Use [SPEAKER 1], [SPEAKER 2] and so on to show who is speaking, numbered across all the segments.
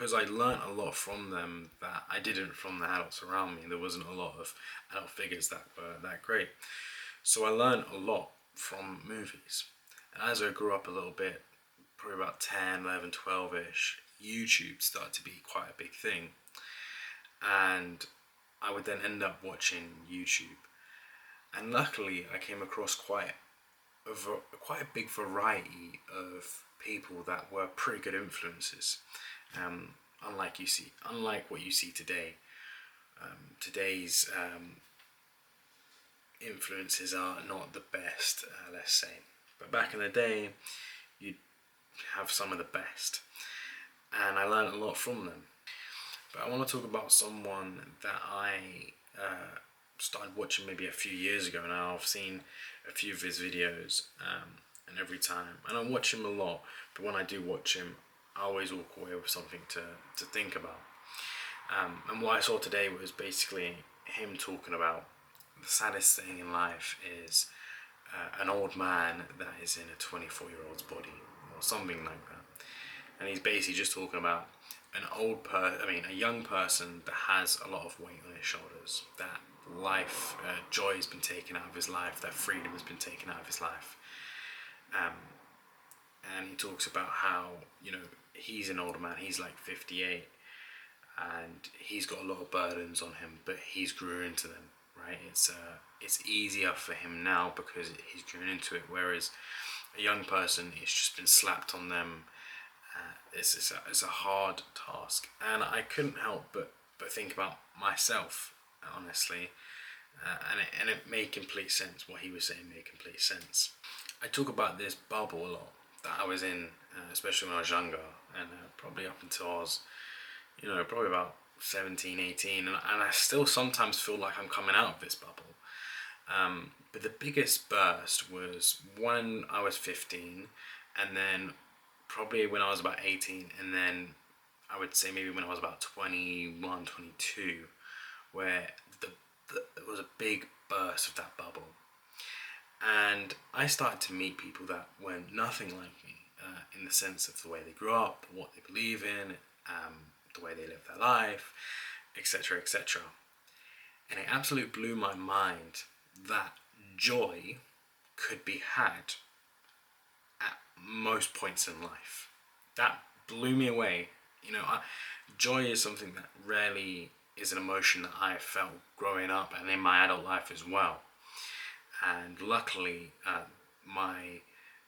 [SPEAKER 1] because I learnt a lot from them that I didn't from the adults around me. There wasn't a lot of adult figures that were that great. So I learned a lot from movies. And as I grew up a little bit, probably about 10, 11, 12-ish, YouTube started to be quite a big thing. And I would then end up watching YouTube. And luckily I came across quite a big variety of people that were pretty good influences. Unlike what you see today. Today's influences are not the best, let's say. But back in the day, you'd have some of the best. And I learned a lot from them. But I want to talk about someone that I started watching maybe a few years ago now. I've seen a few of his videos, and every time, and I watch him a lot, but when I do watch him, I always walk away with something to think about. And what I saw today was basically him talking about the saddest thing in life is an old man that is in a 24-year-old's body, or something like that. And he's basically just talking about a young person that has a lot of weight on his shoulders, that life, joy has been taken out of his life, that freedom has been taken out of his life. And he talks about how, he's an older man, he's like 58, and he's got a lot of burdens on him, but he's grew into them, right? It's easier for him now because he's grown into it, whereas a young person, it's just been slapped on them. It's a hard task, and I couldn't help but think about myself, honestly, and it made complete sense. What he was saying made complete sense. I talk about this bubble a lot that I was in, especially when I was younger, and probably up until I was, probably about 17, 18, and I still sometimes feel like I'm coming out of this bubble. But the biggest burst was when I was 15, and then probably when I was about 18, and then I would say maybe when I was about 21, 22, where there was a big burst of that bubble. And I started to meet people that were nothing like me, in the sense of the way they grew up, what they believe in, the way they live their life, etc., etc. And it absolutely blew my mind that joy could be had at most points in life. That blew me away. Joy is something that rarely is an emotion that I felt growing up and in my adult life as well. And luckily, my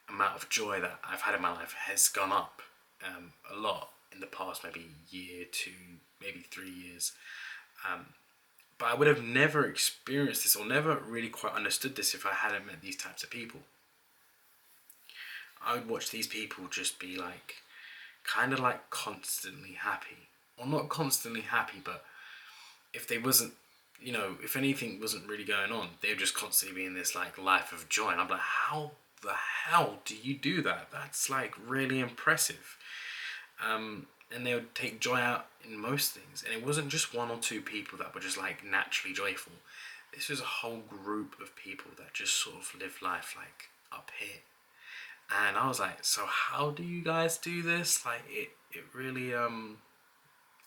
[SPEAKER 1] amount of joy that I've had in my life has gone up a lot in the past maybe year, 2, maybe 3 years. But I would have never experienced this or never really quite understood this if I hadn't met these types of people. I would watch these people just be like, kind of like constantly happy. Or not constantly happy, but if they wasn't, if anything wasn't really going on, they would just constantly be in this like life of joy. And I'm like, how the hell do you do that? That's like really impressive. And they would take joy out in most things. And it wasn't just 1 or 2 people that were just like naturally joyful. This was a whole group of people that just sort of live life like up here. And I was like, so how do you guys do this? Like it really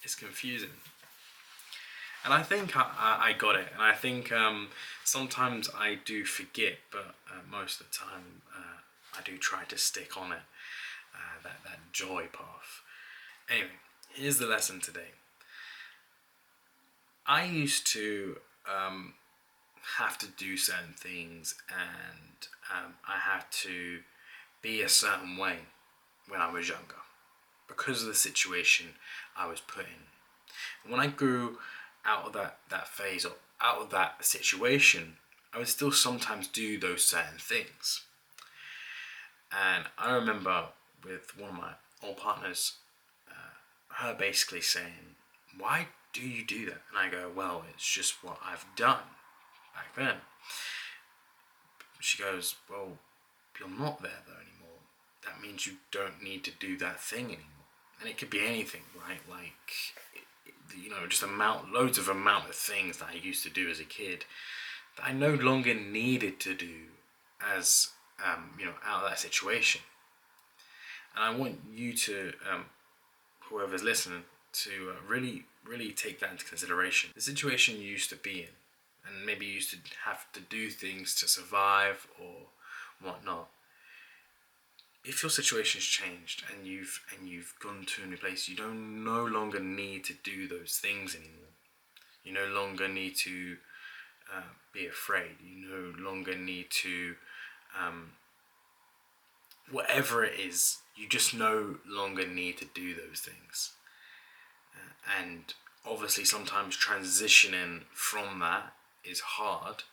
[SPEAKER 1] is confusing. And I think I got it. And I think sometimes I do forget, but most of the time I do try to stick on it, that joy path. Anyway, here's the lesson today. I used to have to do certain things, and I had to be a certain way when I was younger because of the situation I was put in. And when I grew out of that phase, or out of that situation, I would still sometimes do those certain things. And I remember with one of my old partners, her basically saying, why do you do that? And I go, well, it's just what I've done back then. She goes, well, you're not there though anymore. That means you don't need to do that thing anymore. And it could be anything, right? Like, just loads of amount of things that I used to do as a kid that I no longer needed to do as, out of that situation. And I want you to, whoever's listening, to really take that into consideration. The situation you used to be in, and maybe you used to have to do things to survive or whatnot. If your situation's changed and you've gone to a new place, you don't no longer need to do those things anymore. You no longer need to be afraid. You no longer need to whatever it is. You just no longer need to do those things. And obviously, sometimes transitioning from that is hard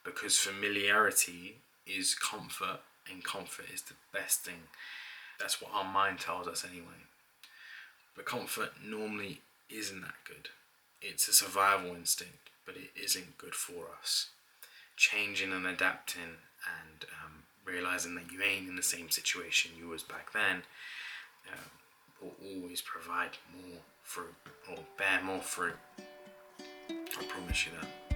[SPEAKER 1] because familiarity is comfort, and comfort is the best thing. That's what our mind tells us anyway. But comfort normally isn't that good. It's a survival instinct, but it isn't good for us. Changing and adapting and realizing that you ain't in the same situation you was back then will always provide more fruit or bear more fruit. I promise you that.